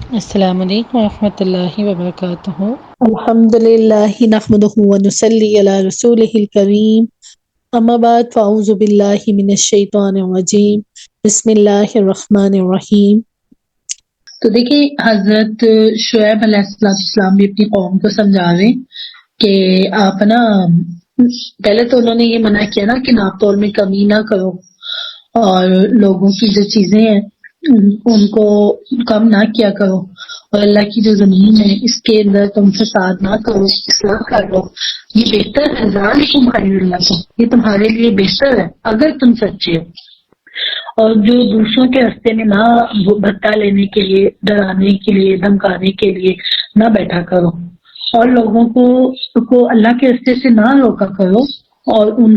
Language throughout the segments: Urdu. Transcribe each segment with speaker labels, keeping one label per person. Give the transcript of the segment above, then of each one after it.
Speaker 1: السلام علیکم ورحمۃ اللہ وبرکاتہ۔
Speaker 2: الحمد للہ نحمده ونصلی علی رسولہ الکریم، اما بعد فاعوذ باللہ من الشیطان الرجیم، بسم اللہ الرحمن الرحیم۔ تو دیکھیں حضرت شعیب علیہ السلام بھی اپنی قوم کو سمجھا رہے کہ آپ نا، پہلے تو انہوں نے یہ منع کیا نا کہ ناپ تول میں کمی نہ کرو، اور لوگوں کی جو چیزیں ہیں ان کو کم نہ کیا کرو، اور اللہ کی جو زمین ہے اس کے اندر تم فساد نہ کرو، اصلاح کر لو، یہ بہتر ہے، ذالکم خیر لکم، یہ تمہارے لیے بہتر ہے اگر تم سچے ہو۔ اور جو دوسروں کے راستے میں نہ بھٹا لینے کے لیے، ڈرانے کے لیے، دھمکانے کے لیے نہ بیٹھا کرو، اور لوگوں کو اللہ کے راستے سے نہ روکا کرو، اور ان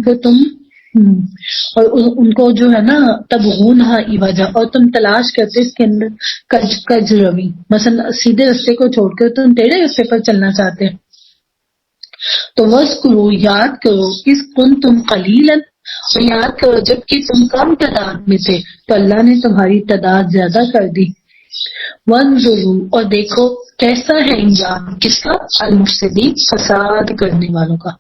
Speaker 2: کو تم اور ان کو جو ہے نا تبغونہا عوجا، اور تم تلاش کرتے اس کے اندر کج روی، مثلا سیدھے راستے کو چھوڑ کر تم ٹیڑھے راستے پر چلنا چاہتے، تو وذکروا، یاد کرو، اس کنتم قلیلا، اور یاد کرو جب کہ تم کم تعداد میں تھے تو اللہ نے تمہاری تعداد زیادہ کر دی۔ وانظروا، اور دیکھو کیسا ہے انجام کس کا، المفسدین، فساد کرنے والوں کا۔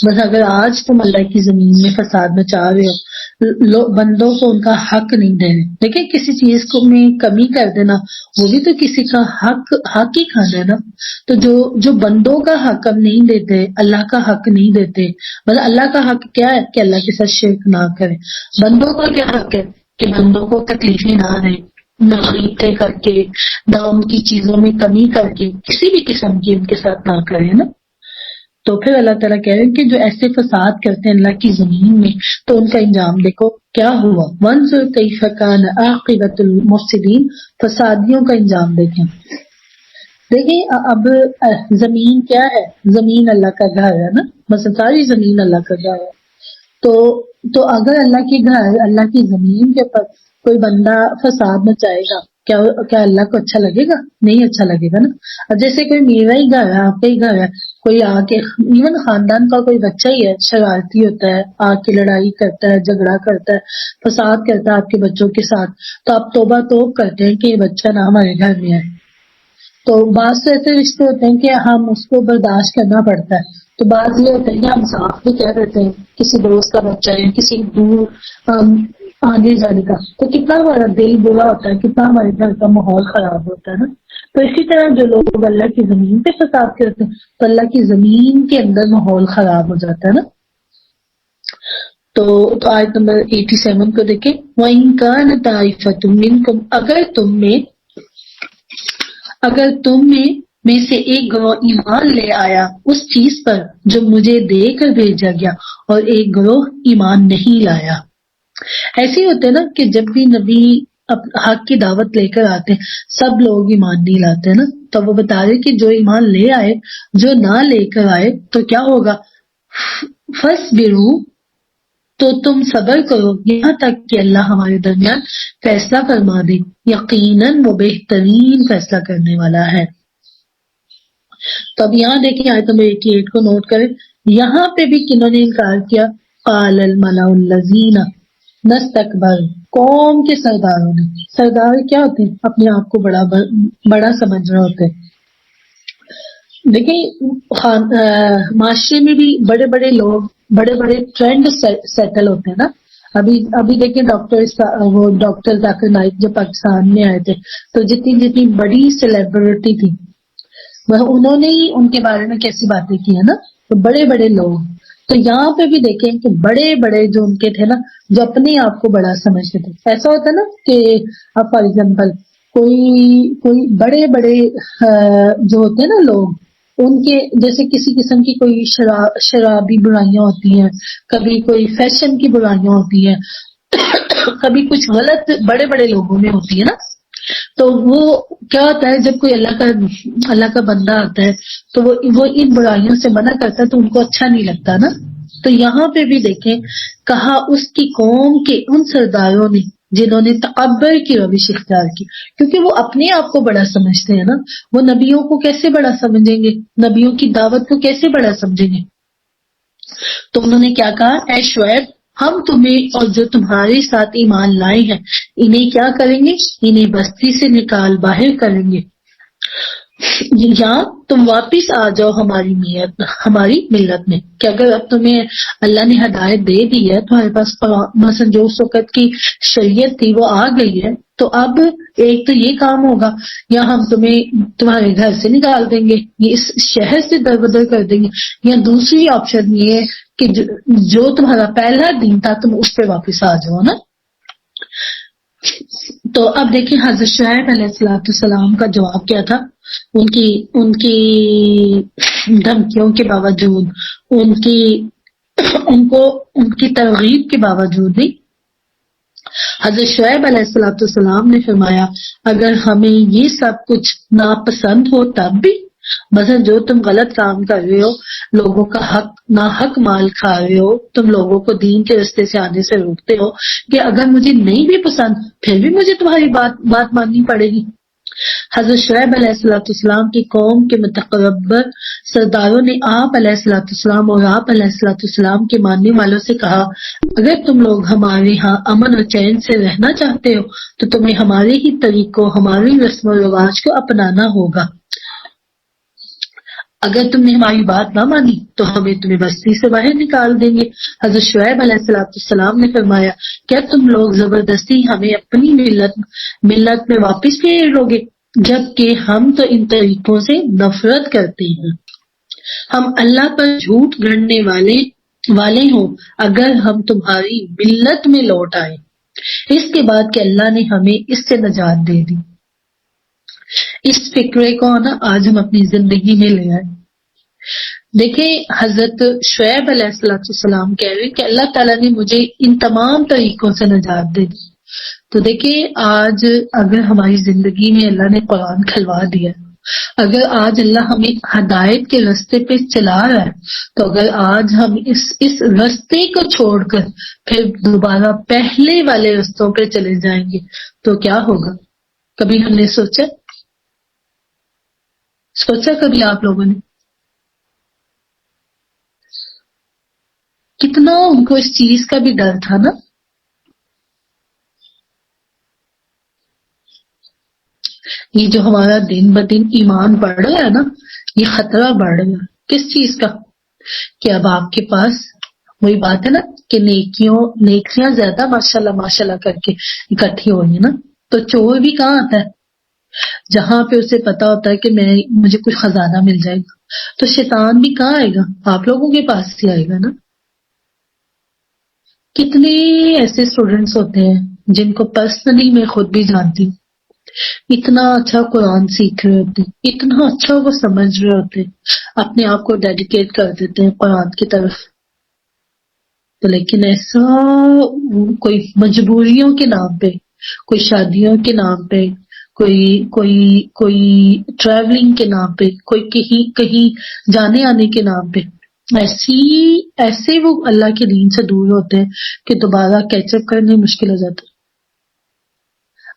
Speaker 2: بس اگر آج تم اللہ کی زمین میں فساد مچا رہے ہو، بندوں کو ان کا حق نہیں دے رہے، دیکھیں کسی چیز کو میں کمی کر دینا وہ بھی تو کسی کا حق ہی کھانا ہے نا۔ تو جو بندوں کا حق ہم نہیں دیتے، اللہ کا حق نہیں دیتے، مطلب اللہ کا حق کیا ہے کہ اللہ کے ساتھ شرک نہ کرے، بندوں کا کیا حق ہے کہ بندوں کو تکلیفیں نہ دیں، نہ خریدتے کر کے، نہ ان کی چیزوں میں کمی کر کے، کسی بھی قسم کی ان کے ساتھ نہ کرے نا۔ تو پھر اللہ تعالیٰ کہہ رہے ہیں کہ جو ایسے فساد کرتے ہیں اللہ کی زمین میں تو ان کا انجام دیکھو کیا ہوا، وانظر کیف کان عاقبۃ المفسدین، فسادیوں کا انجام دیکھیں۔ دیکھیں اب زمین کیا ہے، زمین اللہ کا گھر ہے نا، مثلا ساری زمین اللہ کا گھر ہے، تو اگر اللہ کی گھر، اللہ کی زمین کے اوپر کوئی بندہ فساد مچائے گا، کیا اللہ کو اچھا لگے گا؟ نہیں اچھا لگے گا نا۔ اب جیسے کوئی میرا ہی گھر ہے، آپ کا ہی گھر ہے، کوئی آ کے، ایون خاندان کا کوئی بچہ ہی ہے، شرارتی ہوتا ہے، آ کے لڑائی کرتا ہے، جھگڑا کرتا ہے، فساد کرتا ہے آپ کے بچوں کے ساتھ، تو آپ توبہ توب کرتے ہیں کہ یہ بچہ نہ ہمارے گھر میں آئے۔ تو بعض تو ایسے رشتے ہوتے ہیں کہ ہم اس کو برداشت کرنا پڑتا ہے، تو بعض یہ ہوتا ہے کہ ہم صاف بھی کہہ دیتے ہیں کسی دوست کا بچہ ہے، کسی دور آنے جانے کا، تو کتنا ہمارا دل برا ہوتا ہے، کتنا ہمارے گھر کا ماحول خراب ہوتا ہے نا۔ تو اسی طرح جو لوگ اللہ کی زمین پہ فساد کرتے ہیں تو اللہ کی زمین کے اندر ماحول خراب ہو جاتا ہے نا۔ تو آیت نمبر 87 کو دیکھیں، وَإِن كَانَ طَائِفَةٌ مِّنكُمْ، اگر تم میں سے ایک گروہ ایمان لے آیا اس چیز پر جو مجھے دے کر بھیجا گیا، اور ایک گروہ ایمان نہیں لایا۔ ایسے ہی ہوتے نا کہ جب بھی نبی حق کی دعوت لے کر آتے سب لوگ ایمان نہیں لاتے نا، تو وہ بتا رہے کہ جو ایمان لے آئے، جو نہ لے کر آئے تو کیا ہوگا، فَاصْبِرُوا، تو تم صبر کرو یہاں تک کہ اللہ ہمارے درمیان فیصلہ فرما دے، یقیناً وہ بہترین فیصلہ کرنے والا ہے۔ تو اب یہاں دیکھیں آیت نمبر 88 کو نوٹ کریں، یہاں پہ بھی کنہوں نے انکار کیا، قال الملأ الذین نستکبروا، قوم کے سرداروں نے، سردار کیا ہوتے ہیں، اپنے آپ کو بڑا سمجھ رہے ہوتے ہیں۔ دیکھیں معاشرے میں بھی بڑے بڑے لوگ، بڑے بڑے ٹرینڈ سیٹل ہوتے ہیں نا۔ ابھی دیکھیں ڈاکٹر ذاکر نائک جو پاکستان میں آئے تھے، تو جتنی بڑی سیلیبریٹی تھی انہوں نے ہی ان کے بارے میں کیسی باتیں کی ہیں نا، تو بڑے بڑے لوگ، تو یہاں پہ بھی دیکھیں کہ بڑے بڑے جو ان کے تھے نا، جو اپنے آپ کو بڑا سمجھتے تھے۔ ایسا ہوتا ہے نا کہ اب فار ایگزامپل کوئی بڑے بڑے جو ہوتے ہیں نا لوگ، ان کے جیسے کسی قسم کی کوئی شرابی برائیاں ہوتی ہیں، کبھی کوئی فیشن کی برائیاں ہوتی ہیں، کبھی کچھ غلط بڑے بڑے لوگوں میں ہوتی ہے نا، تو وہ کیا ہوتا ہے جب کوئی اللہ کا بندہ آتا ہے تو وہ ان برائیوں سے منع کرتا ہے تو ان کو اچھا نہیں لگتا نا۔ تو یہاں پہ بھی دیکھیں کہا اس کی قوم کے ان سرداروں نے جنہوں نے تکبر کی روش اختیار کی، کیونکہ وہ اپنے آپ کو بڑا سمجھتے ہیں نا، وہ نبیوں کو کیسے بڑا سمجھیں گے، نبیوں کی دعوت کو کیسے بڑا سمجھیں گے۔ تو انہوں نے کیا کہا، اے شعیب ہم تمہیں اور جو تمہارے ساتھ ایمان لائے ہیں انہیں کیا کریں گے؟ انہیں بستی سے نکال باہر کریں گے، یا تم واپس آ جاؤ ہماری ملت میں۔ کہ اگر اب تمہیں اللہ نے ہدایت دے دی ہے، تمہارے پاس مثلا جو اس وقت کی شریعت تھی وہ آ گئی ہے، تو اب ایک تو یہ کام ہوگا، یا ہم تمہیں تمہارے گھر سے نکال دیں گے، یہ اس شہر سے دربدر کر دیں گے، یا دوسری آپشن یہ ہے کہ جو تمہارا پہلا دین تھا تم اس پہ واپس آ جاؤ نا۔ تو اب دیکھیں حضرت شعیب علیہ السلام کا جواب کیا تھا۔ ان کی دھمکیوں کے باوجود، ان کی ترغیب کے باوجود بھی حضرت شعیب علیہ السلام نے فرمایا اگر ہمیں یہ سب کچھ ناپسند ہو تب بھی، مثلا جو تم غلط کام کر رہے ہو، لوگوں کا ناحق مال کھا رہے ہو، تم لوگوں کو دین کے راستے سے آنے سے روکتے ہو، کہ اگر مجھے نہیں بھی پسند پھر بھی مجھے تمہاری بات ماننی پڑے گی۔ حضرت شعیب علیہ السلام کی قوم کے متقبر سرداروں نے آپ علیہ السلام اور آپ علیہ السلام کے ماننے والوں سے کہا اگر تم لوگ ہمارے ہاں امن اور چین سے رہنا چاہتے ہو تو تمہیں ہمارے ہی طریقوں، ہماری رسم و رواج کو اپنانا ہوگا۔ اگر تم نے ہماری بات نہ مانی تو ہمیں تمہیں بستی سے باہر نکال دیں گے۔ حضرت شعیب علیہ السلام نے فرمایا کیا تم لوگ زبردستی ہمیں اپنی ملت میں واپس پھیر لو گے، جبکہ ہم تو ان طریقوں سے نفرت کرتے ہیں۔ ہم اللہ پر جھوٹ گھڑنے والے ہوں اگر ہم تمہاری ملت میں لوٹ آئے، اس کے بعد کہ اللہ نے ہمیں اس سے نجات دے دی۔ اس فکرے کو نا آج ہم اپنی زندگی میں لے آئے۔ دیکھیں حضرت شعیب علیہ السلام کہہ رہے کہ اللہ تعالیٰ نے مجھے ان تمام طریقوں سے نجات دے دی۔ تو دیکھیں آج اگر ہماری زندگی میں اللہ نے قرآن کھلوا دیا، اگر آج اللہ ہمیں ہدایت کے راستے پہ چلا رہا ہے، تو اگر آج ہم اس راستے کو چھوڑ کر پھر دوبارہ پہلے والے رستوں پہ چلے جائیں گے تو کیا ہوگا؟ کبھی ہم نے سوچا کبھی آپ لوگوں نے کتنا ان کو اس چیز کا بھی ڈر تھا نا؟ یہ جو ہمارا دن بدن ایمان بڑھ رہا ہے نا، یہ خطرہ بڑھ رہا ہے کس چیز کا؟ کہ اب آپ کے پاس وہی بات ہے نا کہ نیکیاں زیادہ ماشاءاللہ کر کے اکٹھی ہوئی نا، تو چور بھی کہاں آتا ہے؟ جہاں پہ اسے پتا ہوتا ہے کہ مجھے کچھ خزانہ مل جائے گا۔ تو شیطان بھی کہاں آئے گا؟ آپ لوگوں کے پاس ہی آئے گا نا۔ کتنے ایسے اسٹوڈینٹس ہوتے ہیں جن کو پرسنلی میں خود بھی جانتی ہوں، اتنا اچھا قرآن سیکھ رہے ہوتے، اتنا اچھا وہ سمجھ رہے ہوتے، اپنے آپ کو ڈیڈیکیٹ کر دیتے ہیں قرآن کی طرف، تو لیکن ایسا کوئی مجبوریوں کے نام پہ، کوئی شادیوں کے نام پہ، کوئی ٹریولنگ کے نام پہ، کوئی کہیں جانے آنے کے نام پہ، ایسے وہ اللہ کے دین سے دور ہوتے ہیں کہ دوبارہ کیچ اپ کرنے مشکل ہو جاتا ہے۔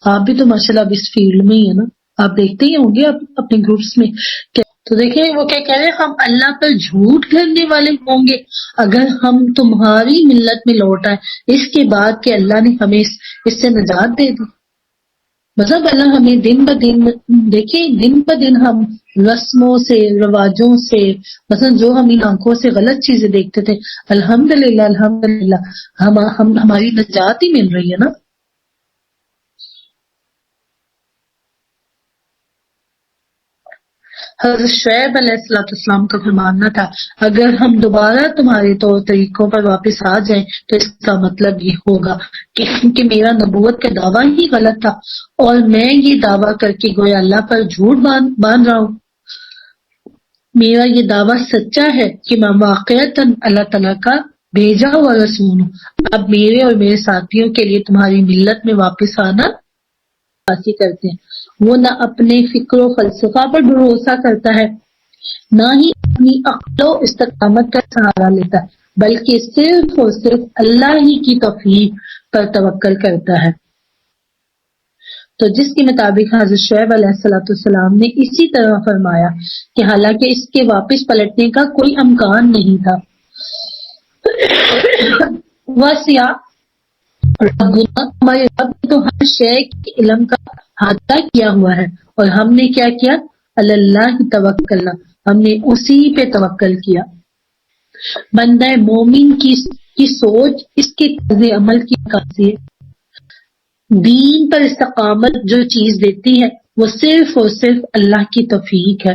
Speaker 2: آپ بھی تو ماشاءاللہ اب اس فیلڈ میں ہی ہے نا، آپ دیکھتے ہی ہوں گے اپنے گروپس میں۔ تو دیکھیں وہ کیا کہہ رہے ہیں، ہم اللہ پر جھوٹ گھڑنے والے ہوں گے اگر ہم تمہاری ملت میں لوٹ آئے، اس کے بعد کہ اللہ نے ہمیں اس سے نجات دے دی۔ مطلب اللہ ہمیں دن بہ دن ہم رسموں سے، رواجوں سے، مثلا جو ہم ان آنکھوں سے غلط چیزیں دیکھتے تھے، الحمدللہ ہماری نجات ہی مل رہی ہے نا۔ حضرت شعیب علیہ السلام کا فرمانا تھا اگر ہم دوبارہ تمہارے طور طریقوں پر واپس آ جائیں تو اس کا مطلب یہ ہوگا کہ میرا نبوت کا دعویٰ ہی غلط تھا اور میں یہ دعویٰ کر کے گویا اللہ پر جھوٹ باندھ رہا ہوں۔ میرا یہ دعویٰ سچا ہے کہ میں واقعتاً اللہ تعالیٰ کا بھیجا ہوا رسول ہوں۔ اب میرے اور میرے ساتھیوں کے لیے تمہاری ملت میں واپس آنا کرتے ہیں۔ وہ نہ اپنے فکر و فلسفہ پر بھروسہ کرتا ہے، نہ ہی اپنی عقل و استقامت کا سہارا لیتا ہے، بلکہ صرف اور صرف اللہ ہی کی توفیق پر توکل کرتا ہے۔ تو جس کے مطابق حضرت شعیب علیہ السلام نے اسی طرح فرمایا کہ حالانکہ اس کے واپس پلٹنے کا کوئی امکان نہیں تھا، وسع ربنا، ہمارے رب نے تو ہر شے کے علم کا احاطہ کیا ہوا ہے، اور ہم نے کیا کیا؟ اللہ توکلنا، ہم نے اسی پہ توکل کیا۔ بندہ مومن کی سوچ اس کے طرز عمل کی عکاسی ہے۔ دین پر استقامت جو چیز دیتی ہے وہ صرف اور صرف اللہ کی توفیق ہے۔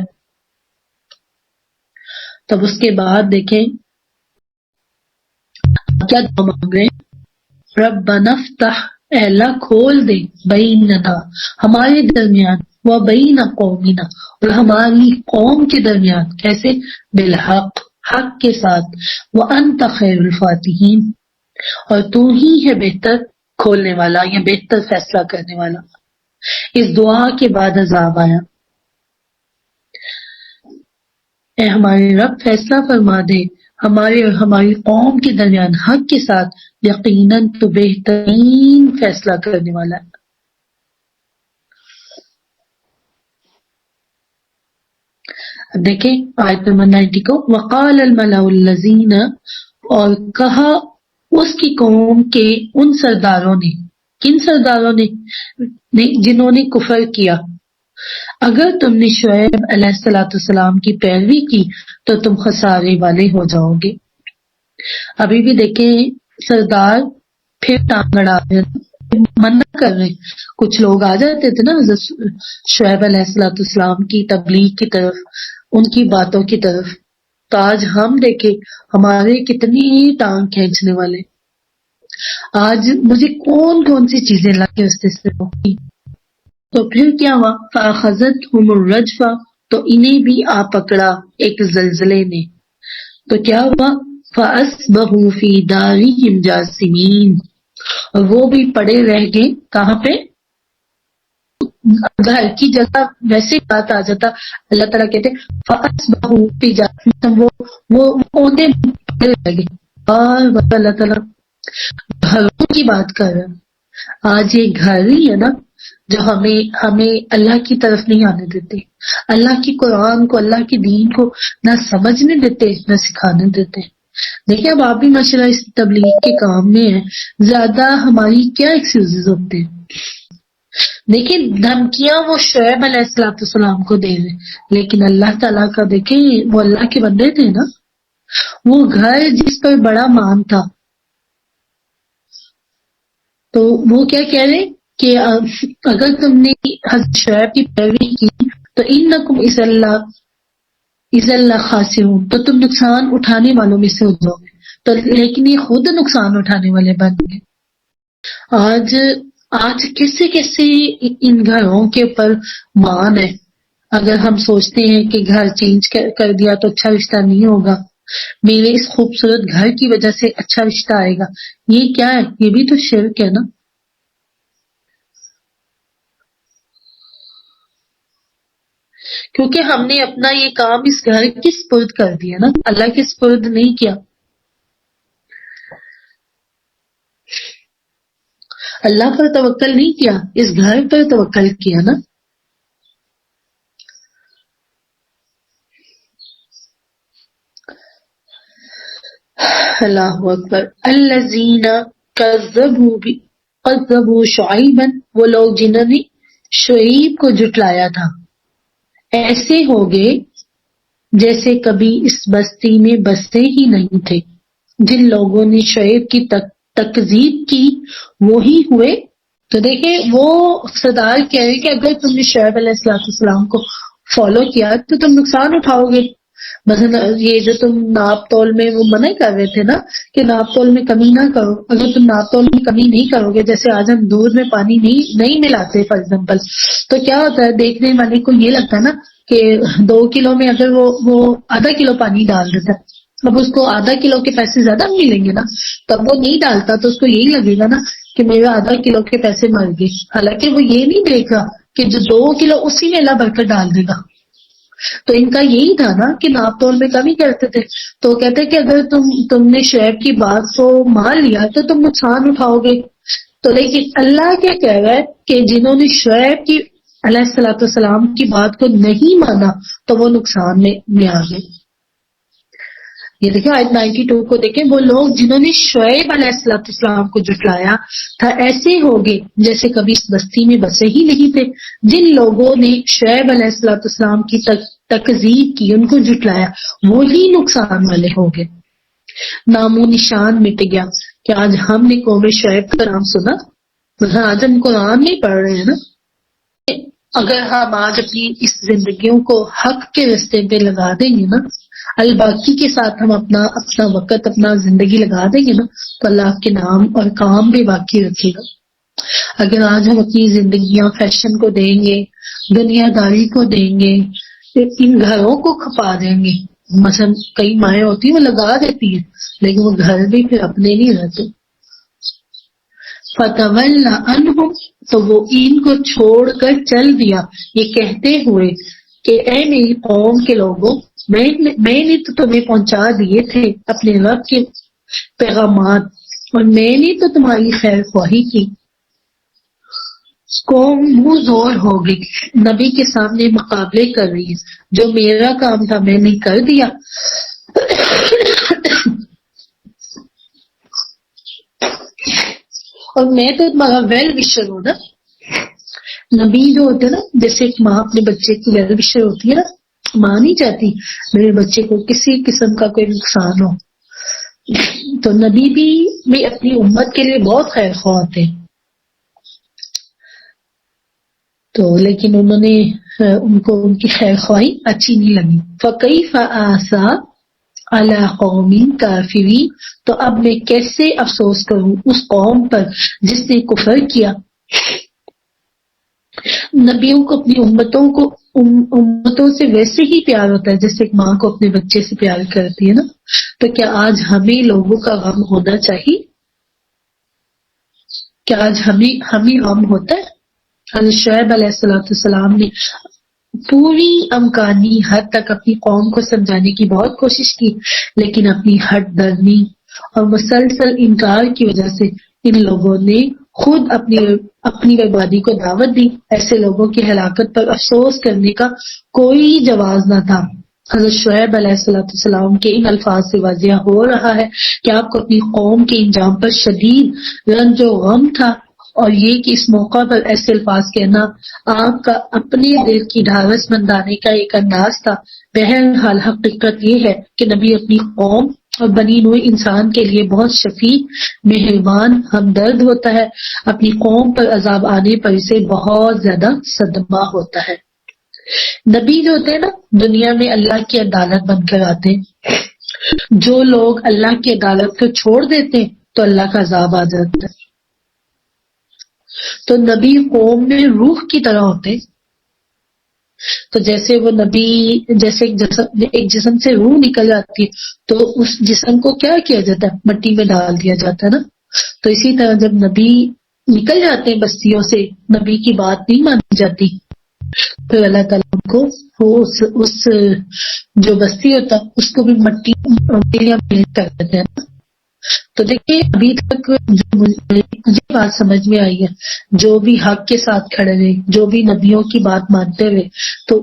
Speaker 2: تب اس کے بعد دیکھیں کیا دعا مانگ رہے ہیں؟ ربنا افتح، اے اللہ کھول دے، بیننا، ہمارے درمیان، و بین قومنا، اور ہماری قوم کے درمیان، کیسے؟ بالحق، حق کے ساتھ، وانت خیر الفاتحین، اور تو ہی ہے بہتر کھولنے والا یا بہتر فیصلہ کرنے والا۔ اس دعا کے بعد عذاب آیا، اے ہمارے رب فیصلہ فرما دے ہمارے اور ہماری قوم کے درمیان حق کے ساتھ، یقیناً تو بہترین فیصلہ کرنے والا ہے۔ اب دیکھیں آیت نمبر 90 کو، وقال الملأ الذین، اور کہا اس کی قوم کے ان سرداروں نے، کن سرداروں نے؟ جنہوں نے کفر کیا، اگر تم نے شعیب علیہ السلام کی پیروی کی تو تم خسارے والے ہو جاؤ گے۔ ابھی بھی دیکھیں سردار پھر ٹانگ اڑا رہے، منع کر رہے، کچھ لوگ آ جاتے تھے نا حضرت شعیب علیہ السلام کی تبلیغ کی طرف، ان کی باتوں کی طرف، تو آج ہم دیکھیں ہمارے کتنی ٹانگ کھینچنے والے، آج مجھے کون کون سی چیزیں اللہ کے راستے سے روکی۔ تو پھر کیا ہوا؟ فَأَخَذَتْهُمُ الرَّجْفَةُ، تو انہیں بھی آ پکڑا ایک زلزلے نے، تو کیا ہوا؟ فَأَصْبَحُوا فِي دَارِهِمْ جَاثِمِينَ، اور وہ بھی پڑے رہ گئے کہاں پہ؟ گھر کی جگہ ویسے بات آ جاتا، اللہ تعالیٰ کہتے فَأَصْبَحُوا فِي جَاثِمِينَ، وہ اوندے پڑے رہ گئے، اور اللہ تعالیٰ گھروں کی بات کر رہا ہے۔ آج یہ گھر ہی ہے نا جو ہمیں اللہ کی طرف نہیں آنے دیتے، اللہ کی قرآن کو، اللہ کی دین کو نہ سمجھنے دیتے نہ سکھانے دیتے۔ دیکھیں اب آپ بھی ماشاءاللہ اس تبلیغ کے کام میں ہیں، زیادہ ہماری کیا ایکسکیوزز ہوتے ہیں۔ دیکھیں دھمکیاں وہ شعیب علیہ السلام کو دے رہے، لیکن اللہ تعالیٰ کا دیکھیں وہ اللہ کے بندے تھے نا، وہ گھر جس پر بڑا مان تھا، تو وہ کیا کہہ رہے کہ اگر تم نے حضرت شعیب کی پیروی کی تو انکم اذا خاسرون، تو تم نقصان اٹھانے والوں میں سے ہو جاؤ گے، تو لیکن یہ خود نقصان اٹھانے والے بن گئے۔ آج کیسے کیسے ان گھروں کے اوپر مان ہے، اگر ہم سوچتے ہیں کہ گھر چینج کر دیا تو اچھا رشتہ نہیں ہوگا، میرے اس خوبصورت گھر کی وجہ سے اچھا رشتہ آئے گا، یہ کیا ہے؟ یہ بھی تو شرک ہے نا۔ کیونکہ ہم نے اپنا یہ کام اس گھر کے سپرد کر دیا نا، اللہ کے سپرد نہیں کیا۔ اللہ پر توکل نہیں کیا، اس گھر پر توکل کیا نا۔ اللہ اکبر۔ الذین کذبوا شعیبا، وہ لوگ جنہوں نے شعیب کو جھٹلایا تھا، ایسے ہو گئے جیسے کبھی اس بستی میں بستے ہی نہیں تھے۔ جن لوگوں نے شعیب کی تکذیب کی وہی ہوئے۔ تو دیکھیں وہ سردار کہہ رہے کہ اگر تم نے شعیب علیہ السلام کو فالو کیا تو تم نقصان اٹھاؤ گے۔ مثلا یہ جو تم ناپ تول میں وہ منع کر رہے تھے نا کہ ناپ تول میں کمی نہ کرو، اگر تم ناپ تول میں کمی نہیں کرو گے، جیسے آج ہم دودھ میں پانی نہیں ملاتے فار ایگزامپل، تو کیا ہوتا ہے دیکھنے والے کو یہ لگتا ہے نا کہ 2 کلو میں اگر وہ آدھا کلو پانی ڈال دیتا ہے، اب اس کو آدھا کلو کے پیسے زیادہ ملیں گے نا، تب وہ نہیں ڈالتا تو اس کو یہی لگے گا نا کہ میرا آدھا کلو کے پیسے مر گئے، حالانکہ وہ یہ نہیں دیکھ رہا کہ جو 2 کلو اسی میں اللہ بھر کر ڈال دے گا۔ تو ان کا یہی تھا نا کہ ناپ تول میں کمی کرتے تھے، تو کہتے کہ اگر تم نے شعیب کی بات کو مان لیا تو تم نقصان اٹھاؤ گے۔ تو لیکن اللہ کیا کہہ رہا ہے کہ جنہوں نے شعیب کی علیہ السلام کی بات کو نہیں مانا تو وہ نقصان میں آ گئے۔ یہ دیکھیں آیت 92 کو دیکھیں، وہ لوگ جنہوں نے شعیب علیہ السلام کو جھٹلایا تھا ایسے ہوگے جیسے کبھی اس بستی میں بسے ہی نہیں تھے۔ جن لوگوں نے شعیب علیہ السلام کی تکذیب کی، ان کو جھٹلایا، وہی نقصان والے ہوگے۔ نام و نشان مٹ گیا کہ آج ہم نے قوم شعیب کا نام سنا، مطلب آج ہم قرآن نہیں پڑھ رہے ہیں نا۔ اگر ہم آج اپنی اس زندگیوں کو حق کے راستے پہ لگا دیں گے نا، الباقی کے ساتھ ہم اپنا وقت، اپنا زندگی لگا دیں گے نا، تو اللہ آپ کے نام اور کام بھی باقی رکھے گا۔ اگر آج ہم اپنی زندگیاں فیشن کو دیں گے، دنیا داری کو دیں گے، ان گھروں کو کھپا دیں گے، مثلا کئی مائیں ہوتی ہیں وہ لگا دیتی ہیں لیکن وہ گھر بھی پھر اپنے نہیں رہتے۔ فَتَوَلَّ عَنْهُمْ، تو وہ ان کو چھوڑ کر چل دیا، یہ کہتے ہوئے کہ اے میری قوم کے لوگوں، میں نے تو تمہیں پہنچا دیے تھے اپنے رب کے پیغامات، اور میں نے تو تمہاری خیر خواہی کی۔ قوم منہ زور ہو گئی، نبی کے سامنے مقابلے کر رہی ہے، جو میرا کام تھا میں نے کر دیا۔ اور میں تو تمہارا ویل وشر ہوں نا۔ نبی جو ہوتے ہیں نا، جیسے ایک ماں اپنے بچے کی ویل وشر ہوتی ہے نا، ماں نہیں چاہتی میرے بچے کو کسی قسم کا کوئی نقصان ہو، تو نبی بھی اپنی امت کے لیے بہت خیر خواہ ہوتے ہیں۔ تو لیکن انہوں نے ان کو ان کی خیر خواہی اچھی نہیں لگی۔ فَكَيْفَ آسَىٰ عَلَىٰ قَوْمٍ كَافِرِينَ، تو اب میں کیسے افسوس کروں اس قوم پر جس نے کفر کیا۔ نبیوں کو اپنی امتوں سے ویسے ہی پیار ہوتا ہے جیسے ایک ماں کو اپنے بچے سے پیار کرتی ہے نا، تو کیا آج ہمیں لوگوں کا غم ہونا چاہیے؟ کیا آج ہمیں غم ہوتا ہے؟ حضرت شعیب علیہ السلام نے پوری امکانی حد تک اپنی قوم کو سمجھانے کی بہت کوشش کی، لیکن اپنی ہٹ درمی اور مسلسل انکار کی وجہ سے ان لوگوں نے خود اپنی بربادی کو دعوت دی۔ ایسے لوگوں کی ہلاکت پر افسوس کرنے کا کوئی جواز نہ تھا۔ حضرت شعیب علیہ السلام کے ان الفاظ سے واضح ہو رہا ہے کہ آپ کو اپنی قوم کے انجام پر شدید رنج و غم تھا، اور یہ کہ اس موقع پر ایسے الفاظ کہنا آپ کا اپنے دل کی ڈھارس مندانے کا ایک انداز تھا۔ بہرحال حقیقت یہ ہے کہ نبی اپنی قوم اور بنی نوع انسان کے لیے بہت شفیق، مہربان، ہمدرد ہوتا ہے۔ اپنی قوم پر عذاب آنے پر اسے بہت زیادہ صدمہ ہوتا ہے۔ نبی جو ہوتے ہیں نا، دنیا میں اللہ کی عدالت بن کر آتے ہیں۔ جو لوگ اللہ کی عدالت کو چھوڑ دیتے ہیں تو اللہ کا عذاب آ جاتا ہے۔ تو نبی قوم میں روح کی طرح ہوتے، تو جیسے وہ نبی جیسے ایک جسم سے روح نکل جاتی ہے تو اس جسم کو کیا کیا جاتا ہے؟ مٹی میں ڈال دیا جاتا ہے نا۔ تو اسی طرح جب نبی نکل جاتے ہیں بستیوں سے، نبی کی بات نہیں مانی جاتی، پھر اللہ تعالیٰ ان کو اس جو بستی ہوتا اس کو بھی مٹی کر دیتے ہیں۔ تو دیکھیے ابھی تک جو مجھے بات سمجھ میں آئی ہے، جو بھی حق کے ساتھ کھڑے رہے، جو بھی نبیوں کی بات مانتے ہوئے، تو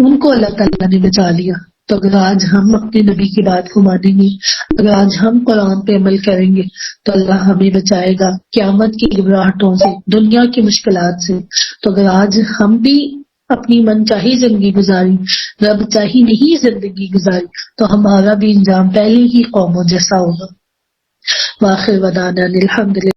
Speaker 2: ان کو اللہ تعالیٰ نے بچا لیا۔ تو اگر آج ہم اپنے نبی کی بات کو مانیں گے، اگر آج ہم قرآن پہ عمل کریں گے تو اللہ ہمیں بچائے گا قیامت کی گھبراہٹوں سے، دنیا کی مشکلات سے۔ تو اگر آج ہم بھی اپنی من چاہی زندگی گزاری، رب چاہی نہیں زندگی گزاری، تو ہمارا بھی انجام پہلے ہی قوموں جیسا ہوگا۔ وآخر وداعنا الحمدللہ۔